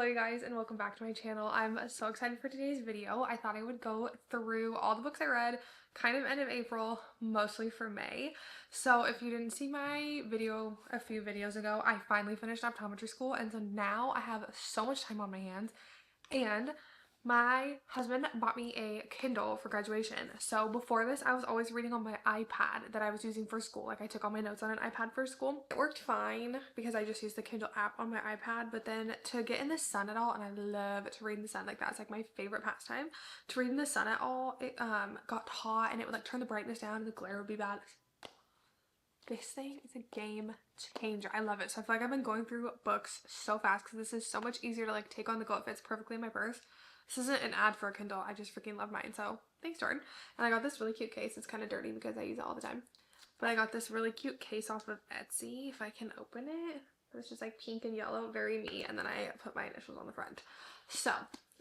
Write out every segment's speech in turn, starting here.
Hello you guys and welcome back to my channel. I'm so excited for today's video. I thought I would go through all the books I read kind of end of April, mostly for May. So if you didn't see my video a few videos ago, I finally finished optometry school and so now I have so much time on my hands and my husband bought me a Kindle for graduation. So before this, I was always reading on my iPad that I was using for school. Like I took all my notes on an iPad for school. It worked fine because I just used the Kindle app on my iPad, but then to get in the sun at all, and I love to read in the sun, like that's like my favorite pastime. To read in the sun at all, it got hot and it would like turn the brightness down and the glare would be bad. This thing is a game changer. I love it. So I feel like I've been going through books so fast because this is so much easier to like take on the go. It fits perfectly in my purse. This isn't an ad for a Kindle. I just freaking love mine. So thanks, Jordan. And I got this really cute case. It's kind of dirty because I use it all the time. But I got this really cute case off of Etsy. If I can open it. It's just like pink and yellow. Very me. And then I put my initials on the front. So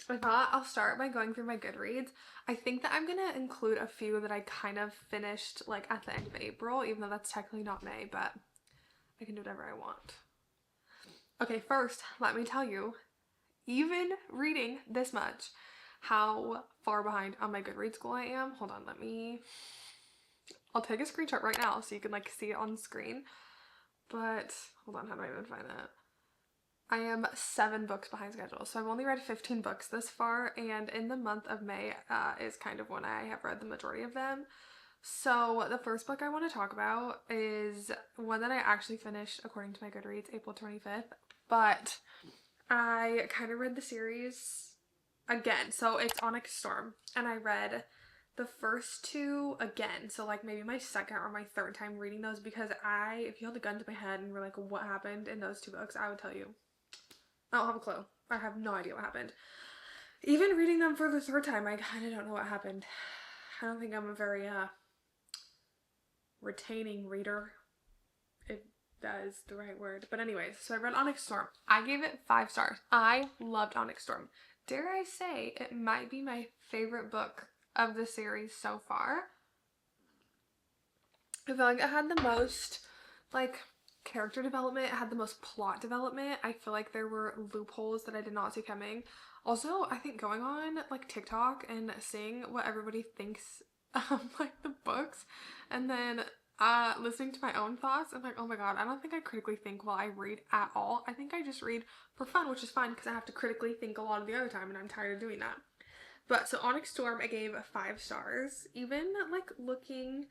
I thought I'll start by going through my Goodreads. I think that I'm going to include a few that I kind of finished like at the end of April. Even though that's technically not May. But I can do whatever I want. Okay, first, let me tell you, even reading this much, how far behind on my Goodreads goal I am. Hold on, I'll take a screenshot right now so you can like see it on screen. But hold on, how do I even find that? I am 7 books behind schedule. So I've only read 15 books this far, and in the month of May is kind of when I have read the majority of them. So the first book I want to talk about is one that I actually finished according to my Goodreads, April 25th. But I kind of read the series again. So it's Onyx Storm. And I read the first 2 again. So like maybe my second or my third time reading those because if you held a gun to my head and were like, what happened in those 2 books, I would tell you. I don't have a clue. I have no idea what happened. Even reading them for the 3rd time, I kind of don't know what happened. I don't think I'm a very retaining reader. That is the right word. But anyways, so I read Onyx Storm. I gave it 5 stars. I loved Onyx Storm. Dare I say it might be my favorite book of the series so far. I feel like it had the most like character development. It had the most plot development. I feel like there were loopholes that I did not see coming. Also, I think going on like TikTok and seeing what everybody thinks like the books and then listening to my own thoughts, I'm like, oh my god, I don't think I critically think while I read at all. I think I just read for fun, which is fine because I have to critically think a lot of the other time and I'm tired of doing that. But so Onyx Storm, I gave 5 stars. Even like looking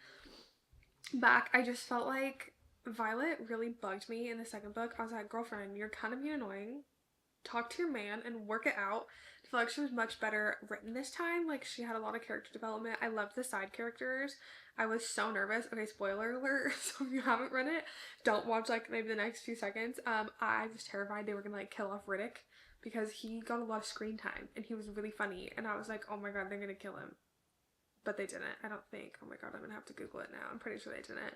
back, I just felt like Violet really bugged me in the second book. I was like, girlfriend, you're kind of being annoying. Talk to your man and work it out. I feel like she was much better written this time. Like she had a lot of character development. I loved the side characters. I was so nervous. Okay, spoiler alert. So if you haven't read it, don't watch like maybe the next few seconds. I was terrified they were gonna like kill off Riddick because he got a lot of screen time and he was really funny and I was like, oh my god, they're gonna kill him. But they didn't, I don't think. Oh my god, I'm gonna have to Google it now. I'm pretty sure they didn't.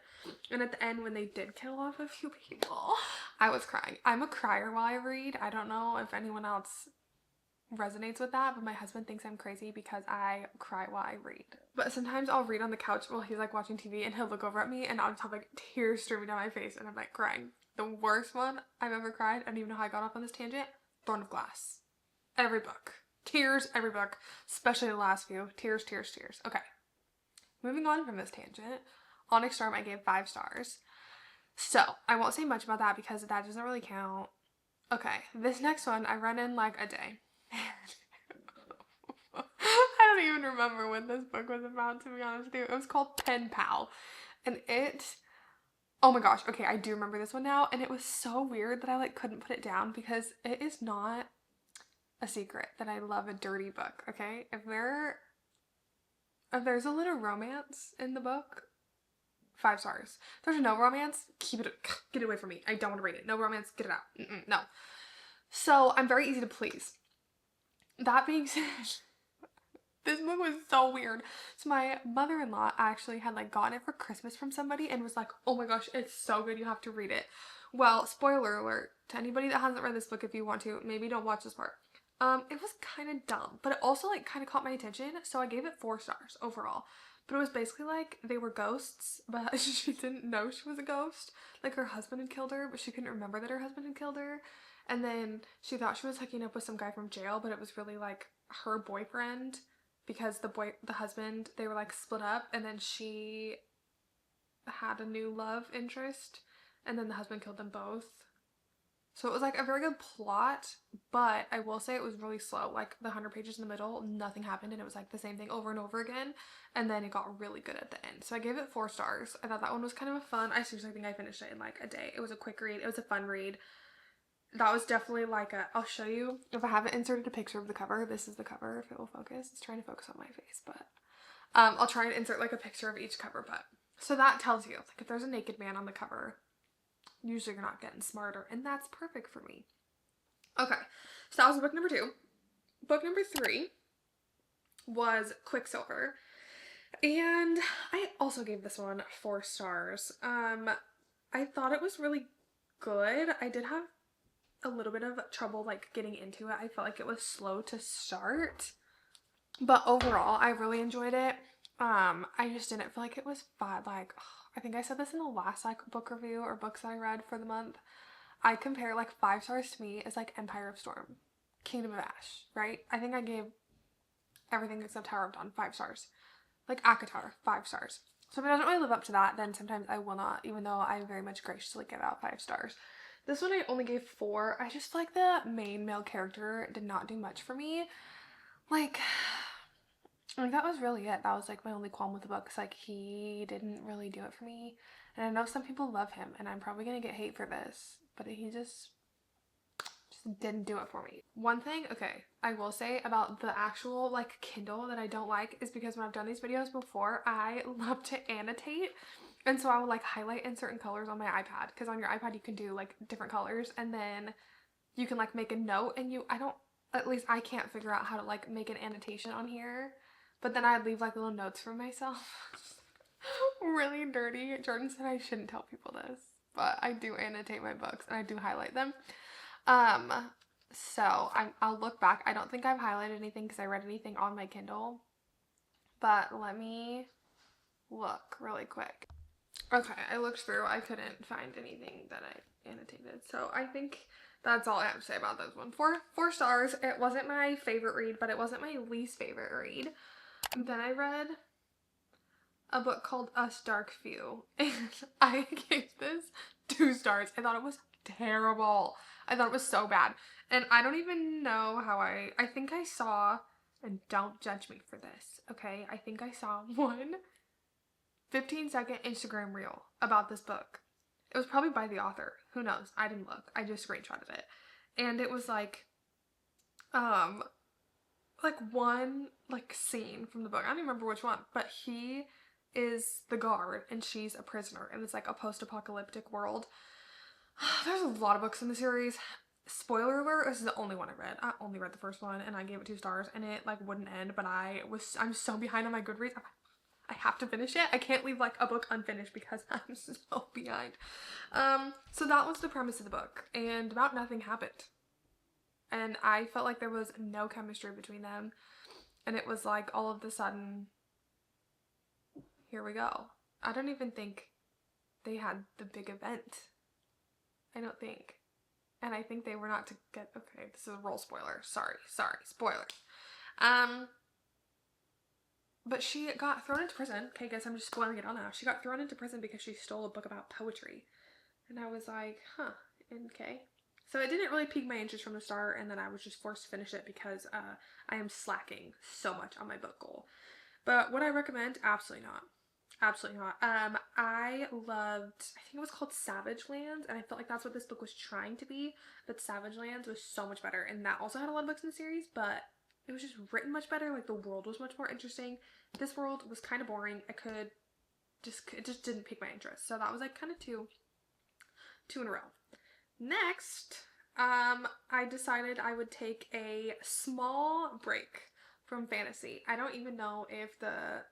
And at the end, when they did kill off a few people, I was crying. I'm a crier while I read. I don't know if anyone else resonates with that, but my husband thinks I'm crazy because I cry while I read. But sometimes I'll read on the couch while he's like watching TV and he'll look over at me and I'll just have like tears streaming down my face and I'm like crying. The worst one I've ever cried, I don't even know how I got off on this tangent, Throne of Glass. Every book. Tears, every book. Especially the last few. Tears, tears, tears. Okay. Moving on from this tangent, Onyx Storm I gave 5 stars. So, I won't say much about that because that doesn't really count. Okay, this next one I read in like a day. I don't even remember what this book was about, to be honest with you. It was called Pen Pal. And oh my gosh, okay, I do remember this one now. And it was so weird that I like couldn't put it down because it is not a secret that I love a dirty book, okay? If there's a little romance in the book, 5 stars. If there's no romance, get it away from me. I don't want to read it. No romance, get it out. No. So I'm very easy to please. That being said, this book was so weird. So my mother-in-law actually had like gotten it for Christmas from somebody and was like, oh my gosh, it's so good, you have to read it. Well, spoiler alert to anybody that hasn't read this book, if you want to, maybe don't watch this part. It was kind of dumb, but it also like kind of caught my attention, so I gave it 4 stars overall. But it was basically like they were ghosts, but she didn't know she was a ghost. Like her husband had killed her, but she couldn't remember that her husband had killed her. And then she thought she was hooking up with some guy from jail, but it was really like her boyfriend, because the husband, they were like split up, and then she had a new love interest, and then the husband killed them both. So it was like a very good plot, but I will say it was really slow. Like the 100 pages in the middle, nothing happened, and it was like the same thing over and over again, and then it got really good at the end. So I gave it 4 stars. I thought that one was kind of a fun. I seriously think I finished it in like a day. It was a quick read. It was a fun read. That was definitely like a, I'll show you, if I haven't inserted a picture of the cover, this is the cover, if it will focus. It's trying to focus on my face, but I'll try and insert like a picture of each cover. But so that tells you, like, if there's a naked man on the cover, usually you're not getting smarter, and that's perfect for me. Okay, so that was book number 2. Book number 3 was Quicksilver, and I also gave this one 4 stars. I thought it was really good. I did have a little bit of trouble like getting into it. I felt like it was slow to start, but overall I really enjoyed it. I just didn't feel like it was fun. Like, I think I said this in the last like book review or books that I read for the month. I compare like 5 stars to me as like Empire of Storm, Kingdom of Ash, right? I think I gave everything except Tower of Dawn 5 stars. Like ACOTAR, 5 stars. So if it doesn't really live up to that, then sometimes I will not, even though I very much graciously give out 5 stars. This one I only gave 4. I just feel like the main male character did not do much for me. Like that was really it. That was like my only qualm with the book. Cause like he didn't really do it for me. And I know some people love him, and I'm probably gonna get hate for this, but he just didn't do it for me. One thing, okay, I will say about the actual like Kindle that I don't like is because when I've done these videos before, I love to annotate. And so I would like highlight in certain colors on my iPad, because on your iPad you can do like different colors, and then you can like make a note, and at least I can't figure out how to like make an annotation on here. But then I'd leave like little notes for myself. Really dirty. Jordan said I shouldn't tell people this, but I do annotate my books and I do highlight them. So I'll look back. I don't think I've highlighted anything because I read anything on my Kindle, but let me look really quick. Okay, I looked through. I couldn't find anything that I annotated. So I think that's all I have to say about this one. 4 stars. It wasn't my favorite read, but it wasn't my least favorite read. Then I read a book called Us Dark Few, and I gave this 2 stars. I thought it was terrible. I thought it was so bad. And I don't even know how I think I saw, and don't judge me for this, okay? I think I saw one 15-second Instagram reel about this book. It was probably by the author. Who knows? I didn't look. I just screenshotted it. And it was like one like scene from the book. I don't even remember which one, but he is the guard and she's a prisoner, and it's like a post-apocalyptic world. There's a lot of books in the series. Spoiler alert, this is the only one I read. I only read the first one and I gave it 2 stars, and it like wouldn't end, but I'm so behind on my Goodreads. I have to finish it. I can't leave like a book unfinished because I'm so behind. So that was the premise of the book, and about nothing happened. And I felt like there was no chemistry between them, and it was like all of a sudden, here we go. I don't even think they had the big event. I don't think. And I think they were not to get, okay, this is a roll spoiler. Sorry, spoiler. But she got thrown into prison. Okay, guess I'm just spoiling it all now. She got thrown into prison because she stole a book about poetry. And I was like, huh, okay. So it didn't really pique my interest from the start, and then I was just forced to finish it because I am slacking so much on my book goal. But would I recommend? Absolutely not. Absolutely not. I loved, I think it was called Savage Lands, and I felt like that's what this book was trying to be, but Savage Lands was so much better, and that also had a lot of books in the series, but it was just written much better. Like, the world was much more interesting. This world was kind of boring. It just didn't pique my interest. So that was like kind of two in a row. Next, I decided I would take a small break from fantasy. I don't even know if the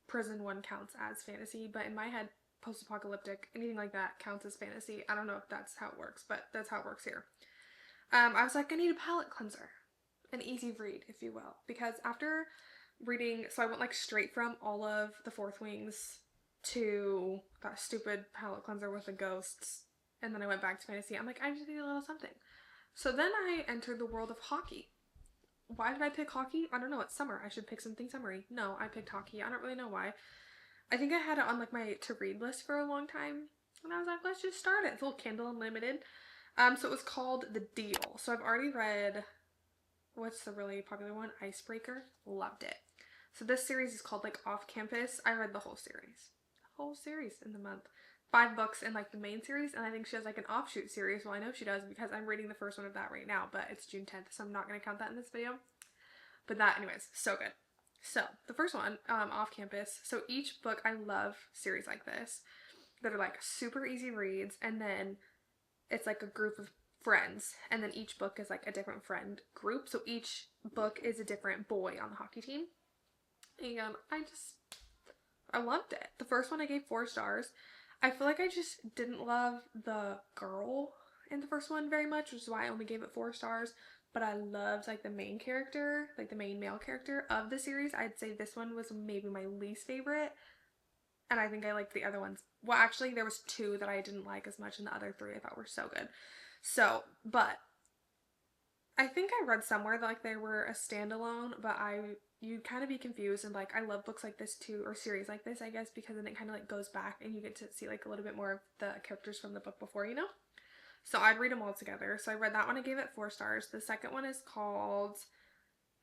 prison one counts as fantasy, but in my head, post-apocalyptic, anything like that counts as fantasy. I don't know if that's how it works, but that's how it works here. I was like, I need a palate cleanser. An easy read, if you will. Because after reading, so I went like straight from all of the Fourth Wings to that stupid palate cleanser with the ghosts, and then I went back to fantasy. I'm like, I just need a little something. So then I entered the world of hockey. Why did I pick hockey? I don't know. It's summer. I should pick something summery. No, I picked hockey. I don't really know why. I think I had it on like my to read list for a long time. And I was like, let's just start it. It's a little Kindle Unlimited. So it was called The Deal. So I've already read, what's the really popular one? Icebreaker. Loved it. So this series is called like Off Campus. I read the whole series. The whole series in the month. 5 books in like the main series, and I think she has like an offshoot series. Well, I know she does because I'm reading the first one of that right now, but it's June 10th, so I'm not going to count that in this video. But that, anyways, so good. So the first one, Off Campus. So each book, I love series like this that are like super easy reads, and then it's like a group of friends, and then each book is like a different friend group. So each book is a different boy on the hockey team, and I loved it. The first one I gave 4 stars. I feel like I just didn't love the girl in the first one very much, which is why I only gave it 4 stars. But I loved like the main character, like the main male character of the series. I'd say this one was maybe my least favorite. And I think I liked the other ones. Well, actually, there was 2 that I didn't like as much, and the other 3 I thought were so good. So, but I think I read somewhere that like they were a standalone, but you'd kind of be confused, and like I love books like this too, or series like this, I guess, because then it kind of like goes back and you get to see like a little bit more of the characters from the book before, you know? So I'd read them all together. So I read that one, I gave it 4 stars. The second one is called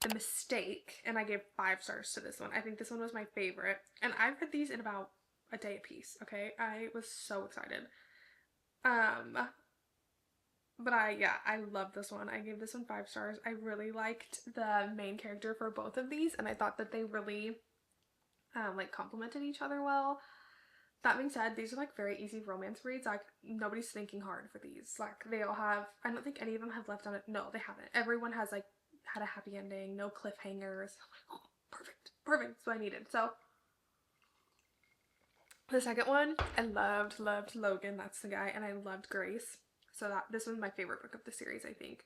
The Mistake, and I gave 5 stars to this one. I think this one was my favorite, and I read these in about a day apiece, okay? I was so excited. But I love this one. I gave this one 5 stars. I really liked the main character for both of these, and I thought that they really like complemented each other well. That being said, these are like very easy romance reads. Like nobody's thinking hard for these. Like they all have, I don't think any of them have left on it. No, they haven't. Everyone has like had a happy ending, no cliffhangers. Oh, perfect. Perfect. That's what I needed. So the second one, I loved Logan. That's the guy, and I loved Grace. So this was my favorite book of the series, I think.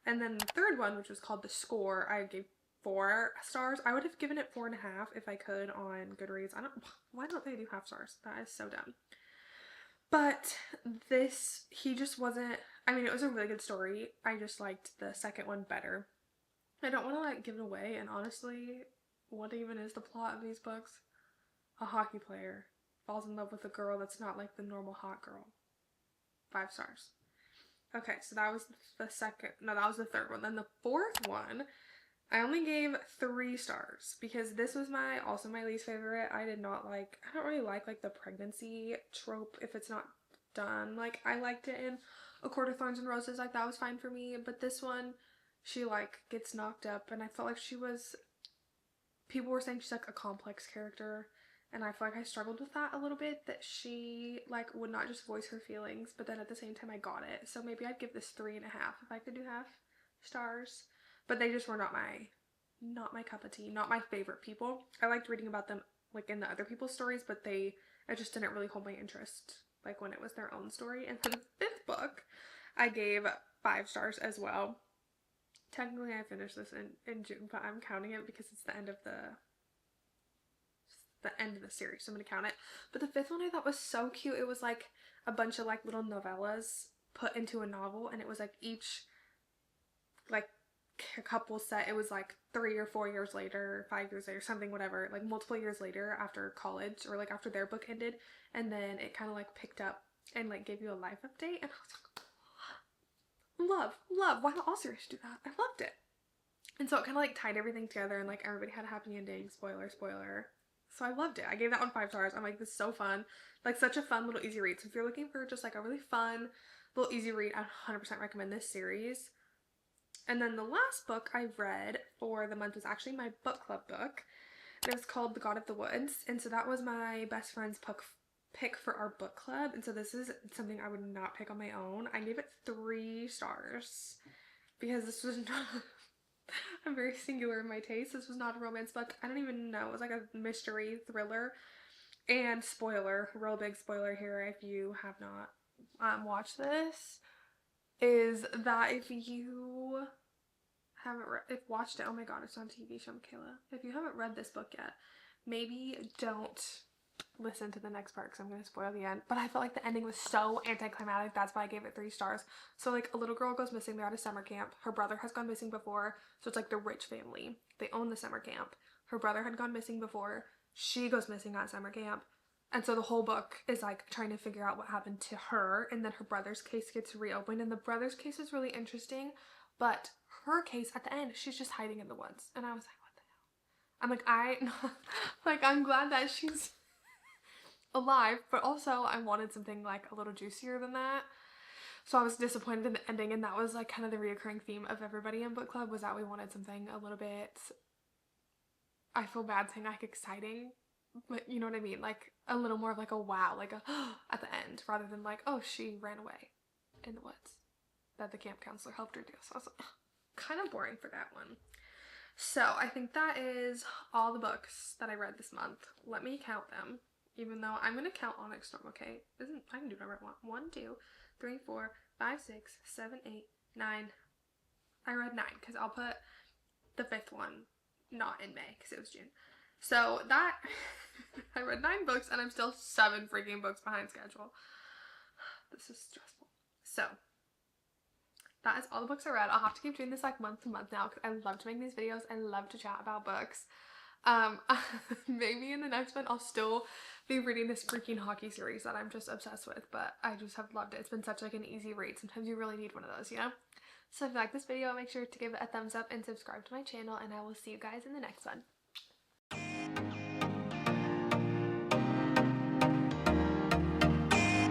And then the third one, which was called The Score, I gave 4 stars. I would have given it 4.5 if I could on Goodreads. Why don't they do half stars? That is so dumb. But he just wasn't, I mean, it was a really good story. I just liked the second one better. I don't want to like give it away, and honestly, what even is the plot of these books? A hockey player falls in love with a girl that's not like the normal hot girl. 5 stars. Okay, so that was that was the third one. Then the fourth one, I only gave 3 stars because this was also my least favorite. I don't really like the pregnancy trope if it's not done. Like I liked it in A Court of Thorns and Roses, like that was fine for me, but this one, she like gets knocked up, and I felt like people were saying she's like a complex character. And I feel like I struggled with that a little bit, that she like would not just voice her feelings, but then at the same time I got it. So maybe I'd give this 3.5 if I could do half stars. But they just were not my cup of tea, not my favorite people. I liked reading about them like in the other people's stories, but it just didn't really hold my interest like when it was their own story. And for the 5th book, I gave 5 stars as well. Technically I finished this in June, but I'm counting it because it's the end of the series, so I'm gonna count it. But the 5th one I thought was so cute. It was like a bunch of like little novellas put into a novel, and it was like each like couple set. It was like 3 or 4 years later, 5 years later, something, whatever, like multiple years later after college or like after their book ended, and then it kind of like picked up and like gave you a life update, and I was like, love, why don't all series do that? I loved it. And so it kind of like tied everything together, and like everybody had a happy ending, spoiler. So I loved it. I gave that one 5 stars. I'm like, this is so fun. Like such a fun little easy read. So if you're looking for just like a really fun little easy read, I 100% recommend this series. And then the last book I read for the month was actually my book club book. And it was called The God of the Woods. And so that was my best friend's pick for our book club. And so this is something I would not pick on my own. I gave it 3 stars because this was not... I'm very singular in my taste. This was not a romance book. I don't even know. It was like a mystery thriller. And spoiler, real big spoiler here if you have not watched this, is that if you haven't watched it, oh my god, it's on TV show, Michaela. If you haven't read this book yet, maybe don't listen to the next part because I'm going to spoil the end. But I felt like the ending was so anticlimactic. That's why I gave it 3 stars. So like a little girl goes missing. They're at a summer camp. Her brother has gone missing before. So it's like the rich family. They own the summer camp. Her brother had gone missing before. She goes missing at summer camp. And so the whole book is like trying to figure out what happened to her. And then her brother's case gets reopened. And the brother's case is really interesting. But her case at the end, she's just hiding in the woods. And I was like, what the hell? I'm like, I'm glad that she's alive, but also I wanted something like a little juicier than that. So I was disappointed in the ending, and that was like kind of the reoccurring theme of everybody in book club, was that we wanted something a little bit, I feel bad saying like exciting, but you know what I mean, like a little more of like a wow, like a at the end, rather than like, oh, she ran away in the woods that the camp counselor helped her do. So I was like, kind of boring for that one. So I think that is all the books that I read this month. Let me count them. Even though I'm going to count Onyx Storm, okay? I can do whatever I want. 1, 2, 3, 4, 5, 6, 7, 8, 9. I read 9 because I'll put the 5th one not in May because it was June. So that, I read 9 books and I'm still 7 freaking books behind schedule. This is stressful. So, that is all the books I read. I'll have to keep doing this like month to month now because I love to make these videos. I love to chat about books. Maybe in the next one I'll still be reading this freaking hockey series that I'm just obsessed with, but I just have loved it. It's been such like an easy read. Sometimes you really need one of those, you know? So if you like this video, make sure to give it a thumbs up and subscribe to my channel, and I will see you guys in the next one.